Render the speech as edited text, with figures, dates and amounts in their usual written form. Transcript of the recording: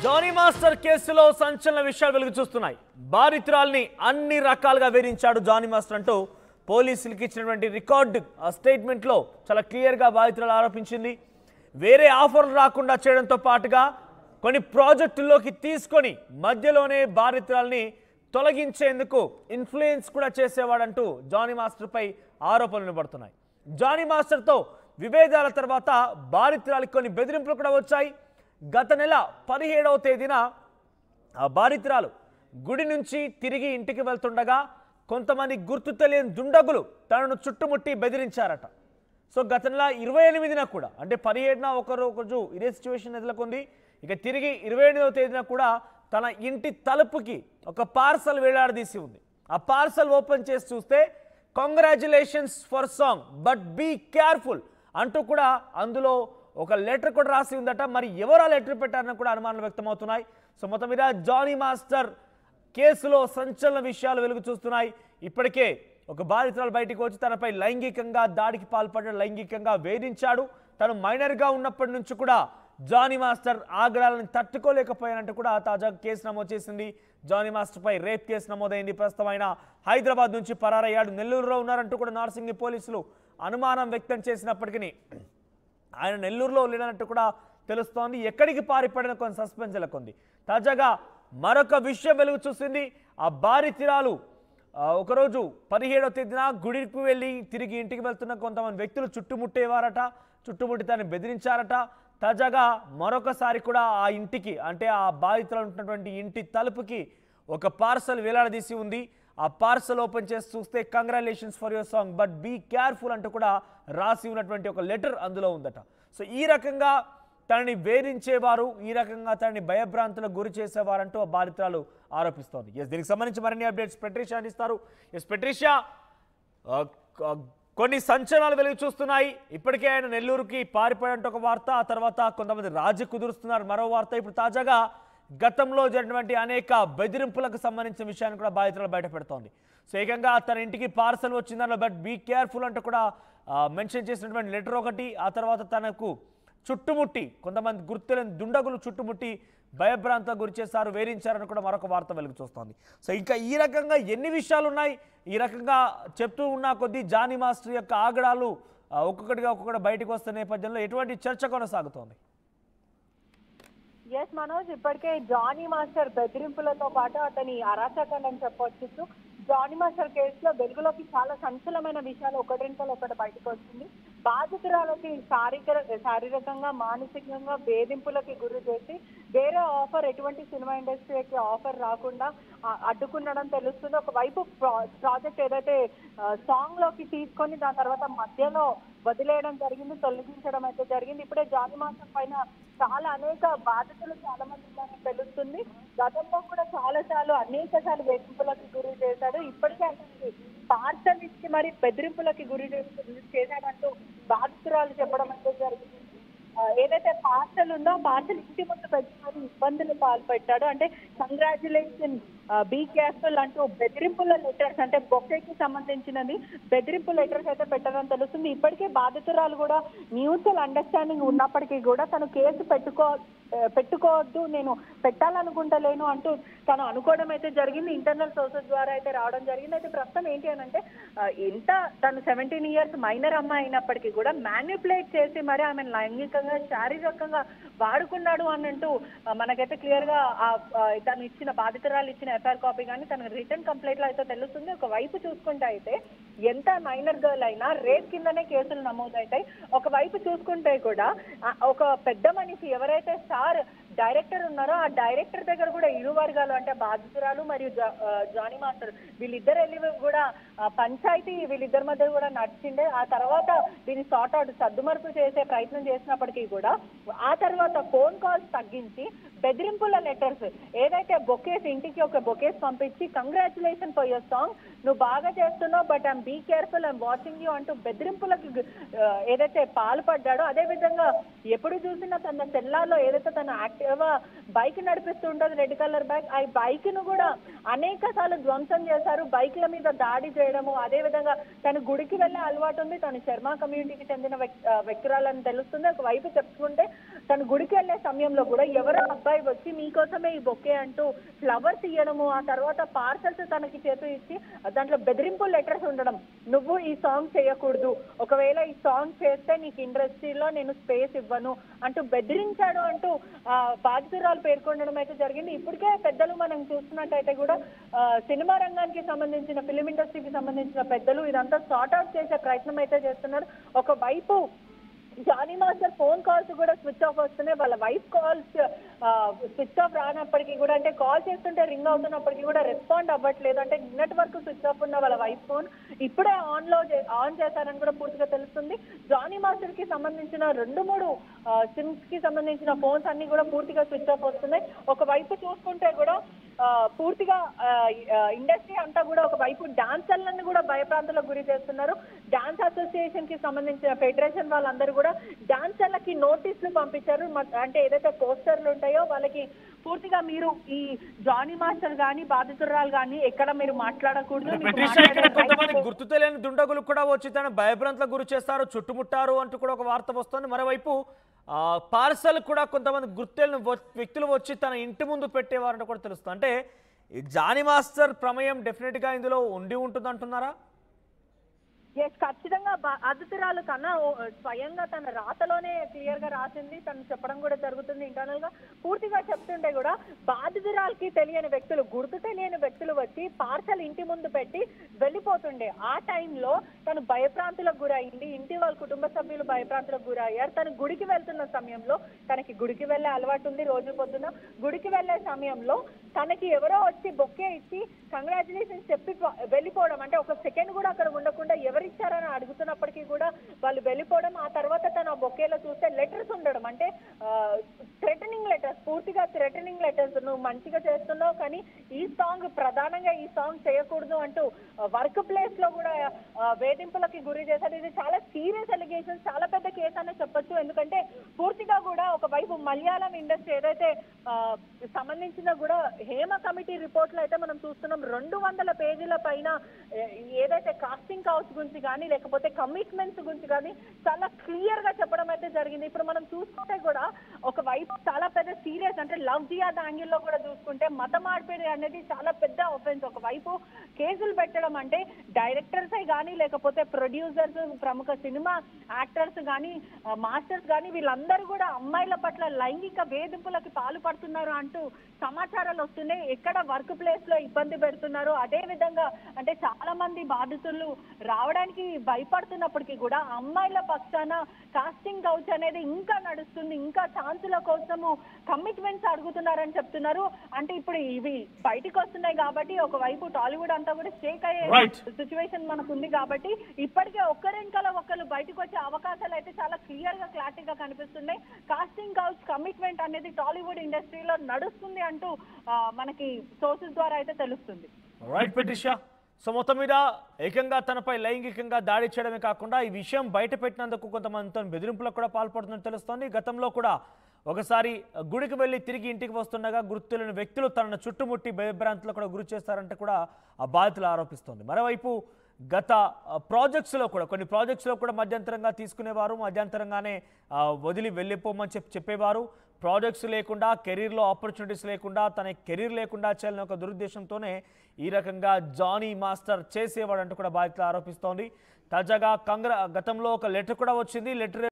Johnny master కేసులో సంచలన విషయాలు వెలుగు చూస్తున్నాయి. బాధితురాల్ని అన్ని రకాలుగా వేధించాడు జానీ మాస్టర్ అంటూ పోలీసులకు ఇచ్చినటువంటి రికార్డు ఆ స్టేట్మెంట్లో చాలా క్లియర్గా బాధితురాలు ఆరోపించింది. వేరే ఆఫర్లు రాకుండా చేయడంతో పాటుగా కొన్ని ప్రాజెక్టుల్లోకి తీసుకొని మధ్యలోనే బాధితురాల్ని తొలగించేందుకు ఇన్ఫ్లుయెన్స్ కూడా చేసేవాడంటూ జానీ మాస్టర్పై ఆరోపణలు పడుతున్నాయి. జానీ మాస్టర్తో విభేదాల తర్వాత బాధితురాలికి కొన్ని బెదిరింపులు కూడా వచ్చాయి. గత నెల 17వ తేదీన ఆ బాధితురాలు గుడి నుంచి తిరిగి ఇంటికి వెళ్తుండగా కొంతమంది గుర్తు తెలియని దుండగులు తనను చుట్టుముట్టి బెదిరించారట. సో గత నెల 28న కూడా అంటే 17న ఒకరోజు ఇదే సిచ్యువేషన్ ఎదుర్కొంది. ఇక తిరిగి 28వ తేదీన కూడా తన ఇంటి తలుపుకి ఒక పార్సల్ వేలాడదీసి ఉంది. ఆ పార్సల్ ఓపెన్ చేసి చూస్తే congratulations for song but be careful అంటూ కూడా అందులో ఒక లెటర్ కూడా రాసి ఉందట. మరి ఎవరు ఆ లెటర్ పెట్టారని కూడా అనుమానాలు వ్యక్తమవుతున్నాయి. సో మొత్తం మీద జానీ మాస్టర్ కేసులో సంచలన విషయాలు వెలుగు చూస్తున్నాయి. ఇప్పటికే ఒక బాధితురాలు బయటికి వచ్చి తనపై లైంగికంగా దాడికి పాల్పడ్డాడు, లైంగికంగా వేధించాడు. తను మైనర్గా ఉన్నప్పటి నుంచి కూడా జానీ మాస్టర్ ఆగ్రహాలను తట్టుకోలేకపోయానంటూ కూడా తాజాగా కేసు నమోదు చేసింది. జానీ మాస్టర్పై రేప్ కేసు నమోదైంది. ప్రస్తుతం ఆయన హైదరాబాద్ నుంచి పరారయ్యాడు, నెల్లూరులో ఉన్నారంటూ కూడా నార్సింగి పోలీసులు అనుమానం వ్యక్తం చేసినప్పటికీ ఆయన నెల్లూరులో లేనట్టు కూడా తెలుస్తోంది. ఎక్కడికి పారిపడిన కొన్ని సస్పెన్స్ నెలకొంది. తాజాగా మరొక విషయం వెలుగు చూసింది. ఆ బాధితురాలు ఒకరోజు 17వ తేదీన గుడికి వెళ్ళి తిరిగి ఇంటికి వెళ్తున్న కొంతమంది వ్యక్తులు చుట్టుముట్టేవారట, చుట్టుముట్టి తను బెదిరించారట. తాజాగా మరొకసారి కూడా ఆ ఇంటికి అంటే ఆ బాధితులు ఉంటున్నటువంటి ఇంటి తలుపుకి ఒక పార్సల్ వేలాడదీసి ఉంది. ఆ పార్సల్ ఓపెన్ చేసి చూస్తే congratulations for your song but be careful అంటూ కూడా రాసి ఉన్నటువంటి ఒక లెటర్ అందులో ఉందట. సో ఈ రకంగా తనని వేధించేవారు, ఈ రకంగా తనని భయభ్రాంతులకు గురి చేసేవారంటూ ఆ బాధితురాలు ఆరోపిస్తోంది. దీనికి సంబంధించి మరిన్ని అప్డేట్స్ పెట్రిషియా అందిస్తారు. పెట్రిషియా, కొన్ని సంచలనాలు వెలుగు చూస్తున్నాయి. ఇప్పటికే ఆయన నెల్లూరుకి పారిపోయేంట ఒక వార్త, ఆ తర్వాత కొంతమంది రాజీ కుదురుస్తున్నారు మరో వార్త. ఇప్పుడు తాజాగా గతంలో జరిగినటువంటి అనేక బెదిరింపులకు సంబంధించిన విషయాన్ని కూడా బాధితులు బయట పెడుతోంది. సో ఏకంగా తన ఇంటికి పార్సల్ వచ్చిందన్న బట్ బీ కేర్ఫుల్ అంటూ కూడా మెన్షన్ చేసినటువంటి లెటర్ ఒకటి, ఆ తర్వాత తనకు చుట్టుముట్టి కొంతమంది గుర్తులేని దుండగులు చుట్టుముట్టి భయభ్రాంతకు గురి చేశారు, వేధించారని కూడా మరొక వార్త వెలుగు చూస్తోంది. సో ఇంకా ఈ రకంగా ఎన్ని విషయాలు ఉన్నాయి. ఈ రకంగా చెప్తూ ఉన్న కొద్దీ జానీ మాస్టర్ యొక్క ఆగడాలు ఒక్కొక్కటి బయటకు వస్తున్న నేపథ్యంలో ఎటువంటి చర్చ కొనసాగుతోంది? ఎస్ మనోజ్, ఇప్పటికే జానీ మాస్టర్ బెదిరింపులతో పాటు అతని అరాచకాలని చెప్పవచ్చు. జానీ మాస్టర్ కేసులో వెలుగులోకి చాలా సంచలనమైన విషయాలు ఒకటి బయటకు వస్తుంది. బాధితురాలకి శారీరకంగా మానసికంగా వేధింపులకి గురి చేసి వేరే ఆఫర్, ఎటువంటి సినిమా ఇండస్ట్రీకి ఆఫర్ రాకుండా అడ్డుకున్నడం తెలుస్తుంది. ఒకవైపు ప్రాజెక్ట్ ఏదైతే సాంగ్ లోకి తీసుకొని దాని తర్వాత మధ్యలో వదిలేయడం జరిగింది, తొలగించడం అయితే జరిగింది. ఇప్పుడే జానీ మాస్టర్ పైన అనేక బాధితులు చాలా మంది ఉన్నారని తెలుస్తుంది. గతంలో కూడా అనేక సార్లు వేధింపులకు గురి చేశాడు. ఇప్పటికే అతనికి పార్సల్ ఇచ్చి మరి బెదిరింపులకి గురి చేశాడంటూ బాధితురాలు చెప్పడం అయితే జరిగింది. ఏదైతే పార్సల్ ఉందో పార్సల్ ఇంటి ముందు పెట్టుకొని ఇబ్బందులు పాల్పెట్టాడు. అంటే కంగ్రాచులేషన్, బీ కేర్ఫుల్ అంటూ బెదిరింపుల లెటర్స్, అంటే బొకేకి సంబంధించినది బెదిరింపు లెటర్స్ అయితే పెట్టారని తెలుస్తుంది. ఇప్పటికే బాధితురాలు కూడా మ్యూచువల్ అండర్స్టాండింగ్ ఉన్నప్పటికీ కూడా తను కేసు పెట్టుకోవద్దు, నేను పెట్టాలనుకుంటలేను అంటూ తను అనుకోవడం అయితే జరిగింది. ఇంటర్నల్ సోర్సెస్ ద్వారా అయితే రావడం జరిగింది. అయితే ప్రస్తుతం ఏంటి అని అంటే తను 17 ఇయర్స్ మైనర్ అమ్మాయి అయినప్పటికీ కూడా మ్యానిపులేట్ చేసి మరి ఆమె లైంగికంగా శారీరకంగా వాడుకున్నాడు అన్నట్టు మనకైతే క్లియర్ గా తను ఇచ్చిన బాధితురాలు ఇచ్చిన ఎఫ్ఐఆర్ కాపీ కానీ తన రిటర్న్ కంప్లైంట్ లో అయితే తెలుస్తుంది. ఒకవైపు చూసుకుంటే అయితే ఎంత మైనర్ గర్ల్ అయినా రేప్ కిందనే కేసులు నమోదవుతాయి. ఒకవైపు చూసుకుంటే కూడా ఒక పెద్ద మనిషి ఎవరైతే డైరెక్టర్ ఉన్నారో ఆ డైరెక్టర్ దగ్గర కూడా ఇరు వర్గాలు అంటే బాధితురాలు మరియు జానీ మాస్టర్ వీళ్ళిద్దరు వెళ్ళి కూడా పంచాయతీ వీళ్ళిద్దరి మధ్య కూడా నడిచిండే. ఆ తర్వాత దీన్ని సార్ట్ అవుట్ సర్దుమరుపు చేసే ప్రయత్నం చేసినప్పటికీ కూడా ఆ తర్వాత ఫోన్ కాల్స్ తగ్గించి బెదిరింపుల లెటర్స్, ఏదైతే బొకేస్ ఇంటికి ఒక బొకేస్ పంపించి కంగ్రాచులేషన్ ఫర్ యువర్ సాంగ్, నువ్వు బాగా చేస్తున్నావు but I'm be careful, I'm watching you అంటూ బెదిరింపులకు ఏదైతే పాల్పడ్డాడో, అదే విధంగా ఎప్పుడు చూసినా తన సెల్లార్లో ఏదైతే తను యాక్టివ్ బైక్ నడిపిస్తూ ఉంటుంది, రెడ్ కలర్ బైక్. ఆ బైక్ ను కూడా అనేక సార్లు ధ్వంసం చేశారు, బైక్ల మీద దాడి చేయడము. అదే విధంగా తను గుడికి వెళ్ళే అలవాటు ఉంది, తను శర్మ కమ్యూనిటీకి చెందిన వ్యక్తురాలని తెలుస్తుంది. ఒకవైపు చెప్పుకుంటే తను గుడికి వెళ్లే సమయంలో కూడా ఎవరో అబ్బాయి వచ్చి మీకోసమే ఈ బొకే అంటూ ఫ్లవర్స్ ఇవ్వడము, ఆ తర్వాత పార్సల్స్ తనకి చేతు ఇచ్చి దాంట్లో బెదిరింపు లెటర్స్ ఉండడం. నువ్వు ఈ సాంగ్ చేయకూడదు, ఒకవేళ ఈ సాంగ్ చేస్తే నీకు ఇండస్ట్రీలో నేను స్పేస్ ఇవ్వను అంటూ బెదిరించాడు అంటూ బాధితురాలు పేర్కొనడం అయితే జరిగింది. ఇప్పటికే పెద్దలు మనం చూస్తున్నట్టయితే కూడా సినిమా రంగానికి సంబంధించిన, ఫిలిం ఇండస్ట్రీకి సంబంధించిన పెద్దలు ఇదంతా సార్ట్ అవుట్ చేసే ప్రయత్నం అయితే చేస్తున్నారు. ఒకవైపు జానీ మాస్టర్ ఫోన్ కాల్స్ కూడా స్విచ్ ఆఫ్ వస్తున్నాయి, వాళ్ళ వైఫ్ కాల్స్ స్విచ్ ఆఫ్ రానప్పటికీ కూడా, అంటే కాల్ చేస్తుంటే రింగ్ అవుతున్నప్పటికీ కూడా రెస్పాండ్ అవ్వట్లేదు. అంటే నిన్నటి వరకు స్విచ్ ఆఫ్ ఉన్న వాళ్ళ వైఫ్ ఫోన్ ఇప్పుడే ఆన్ చేశారని కూడా పూర్తిగా తెలుస్తుంది. జానీ మాస్టర్ కి సంబంధించిన 2-3 సిమ్స్ కి సంబంధించిన ఫోన్స్ అన్ని కూడా పూర్తిగా స్విచ్ ఆఫ్ వస్తున్నాయి. ఒకవైపు చూసుకుంటే కూడా పూర్తిగా ఇండస్ట్రీ అంతా కూడా ఒకవైపు డాన్సర్లను కూడా భయప్రాంతాలకు గురి చేస్తున్నారు. డాన్స్ అసోసియేషన్ కి సంబంధించిన ఫెడరేషన్ వాళ్ళందరూ కూడా డాన్సర్లకి నోటీసులు పంపించారు. అంటే ఏదైతే పోస్టర్లు ఉంటాయో వాళ్ళకి పూర్తిగా మీరు ఈ జానీ మాస్టర్ గానీ బాధితురాలు గానీ ఎక్కడ మీరు మాట్లాడకూడదు. కొంతమంది గుర్తు తెలియని దుండగులు కూడా వచ్చి తన భయభ్రాంతలకు గురి చేస్తారు, చుట్టుముట్టారు అంటూ కూడా ఒక వార్త వస్తుంది. మరోవైపు పార్సల్ కూడా కొంతమంది గుర్తులను వ్యక్తులు వచ్చి తన ఇంటి ముందు పెట్టేవారంటూ కూడా తెలుస్తుంది. అంటే ఈ జానీ మాస్టర్ ప్రమేయం డెఫినెట్ గా ఇందులో ఉండి ఉంటుంది అంటున్నారా? ఎస్, ఖచ్చితంగా బాధితురాలు కన్నా స్వయంగా తన రాతలోనే క్లియర్ గా రాసింది, తను చెప్పడం కూడా జరుగుతుంది. ఇంటర్నల్ గా పూర్తిగా చెప్తుంటే కూడా బాధితురాలకి తెలియని వ్యక్తులు, గుర్తు తెలియని వ్యక్తులు వచ్చి పార్సల్ ఇంటి ముందు పెట్టి వెళ్ళిపోతుండే. ఆ టైంలో తను భయప్రాంతులకు గురయింది, ఇంటి వాళ్ళ కుటుంబ సభ్యులు భయప్రాంతులకు గురయ్యారు. తను గుడికి వెళ్తున్న సమయంలో, తనకి గుడికి వెళ్లే అలవాటు ఉంది, రోజు పొద్దున గుడికి వెళ్లే సమయంలో తనకి ఎవరో వచ్చి బొక్కే ఇచ్చి కంగ్రాచులేషన్స్ చెప్పి వెళ్ళిపోవడం. అంటే ఒక సెకండ్ కూడా అక్కడ ఉండకుండా ఎవరిచ్చారని అడుగుతున్నప్పటికీ కూడా వాళ్ళు వెళ్ళిపోవడం. ఆ తర్వాత తను ఆ బొకేలో చూస్తే లెటర్స్ ఉండడం, అంటే థ్రెటనింగ్ లెటర్స్, పూర్తిగా థ్రెటనింగ్ లెటర్స్. నువ్వు మంచిగా చేస్తున్నావు కానీ ఈ సాంగ్, ప్రధానంగా ఈ సాంగ్ చేయకూడదు అంటూ వర్క్ ప్లేస్ లో కూడా వేధింపులకి గురి చేశారు. ఇది చాలా సీరియస్ అలిగేషన్స్, చాలా పెద్ద కేసు అనే చెప్పొచ్చు. ఎందుకంటే పూర్తిగా కూడా ఒకవైపు మలయాళం ఇండస్ట్రీ ఏదైతే సంబంధించిన కూడా హేమ కమిటీ రిపోర్ట్ లో అయితే మనం చూస్తున్నాం 200 పేజీల పైన ఏదైతే కాస్టింగ్ కౌచ్ గురించి కానీ లేకపోతే కమిట్మెంట్స్ గురించి కానీ చాలా క్లియర్ గా చెప్పడం అయితే జరిగింది. ఇప్పుడు మనం చూసుకుంటే కూడా ఒకవైపు చాలా పెద్ద సీరియస్, అంటే లవ్ జియాద్ యాంగిల్ లో కూడా చూసుకుంటే మత మార్పిడి అనేది చాలా పెద్ద ఒఫెన్స్. ఒకవైపు కేసులు పెట్టడం అంటే డైరెక్టర్సే కానీ లేకపోతే ప్రొడ్యూసర్స్, ప్రముఖ సినిమా యాక్టర్స్ కానీ మాస్టర్స్ కానీ వీళ్ళందరూ కూడా అమ్మాయిల పట్ల లైంగిక వేధింపులకి పాల్పడుతున్నారు అంటూ సమాచారాలు వస్తున్నాయి. ఎక్కడ వర్క్ ప్లేస్ లో ఇబ్బంది పెడుతున్నారు. అదే విధంగా అంటే చాలా మంది బాధితులు రావడానికి భయపడుతున్నప్పటికీ కూడా అమ్మాయిల పక్షాన కాస్టింగ్ కౌచ్ అనేది ఇంకా నడుస్తుంది, ఇంకా ఛాన్సుల కోసము కమిట్మెంట్స్ అడుగుతున్నారని చెప్తున్నారు. అంటే ఇప్పుడు ఇవి బయటకు వస్తున్నాయి కాబట్టి ఒకవైపు టాలీవుడ్ అంతా కూడా షేక్ అయ్యే సిచ్యువేషన్ మనకు ఉంది కాబట్టి ఇప్పటికే ఒక్కరెంకల ఒక్కరు బయటకు వచ్చే అవకాశాలు అయితే చాలా క్లియర్ గా క్లారిటీగా కనిపిస్తున్నాయి. కాస్టింగ్ కౌచ్ కమిట్మెంట్ అనేది టాలీవుడ్ ఇండస్ట్రీలో నడుస్తుంది అంటూ మనకి సోర్సెస్ ద్వారా అయితే తెలుస్తుంది. రైట్ ప్రతిషా, సో మొత్తం మీద ఏకంగా తనపై లైంగికంగా దాడి చేయడమే కాకుండా ఈ విషయం బయట పెట్టినందుకు కొంతమందితో బెదిరింపులకు కూడా పాల్పడుతున్నట్టు తెలుస్తోంది. గతంలో కూడా ఒకసారి గుడికి వెళ్ళి తిరిగి ఇంటికి వస్తుండగా గుర్తులేని వ్యక్తులు తనను చుట్టుముట్టి భయభ్రాంతులకు కూడా గురి చేస్తారంటే కూడా ఆ బాధితులు ఆరోపిస్తోంది. మరోవైపు గత ప్రాజెక్ట్స్లో కూడా కొన్ని ప్రాజెక్ట్స్లో కూడా మధ్యంతరంగా తీసుకునేవారు, మధ్యంతరంగానే వదిలి వెళ్ళిపోమని చెప్పేవారు. ప్రాజెక్ట్స్ లేకుండా, కెరీర్లో ఆపర్చునిటీస్ లేకుండా, తన కెరీర్ లేకుండా చేయాలని ఒక దురుద్దేశంతోనే ఈ రకంగా జానీ మాస్టర్ చేసేవాడంటూ కూడా బాధితులు ఆరోపిస్తోంది. తాజాగా గతంలో ఒక లెటర్ కూడా వచ్చింది. లెటర్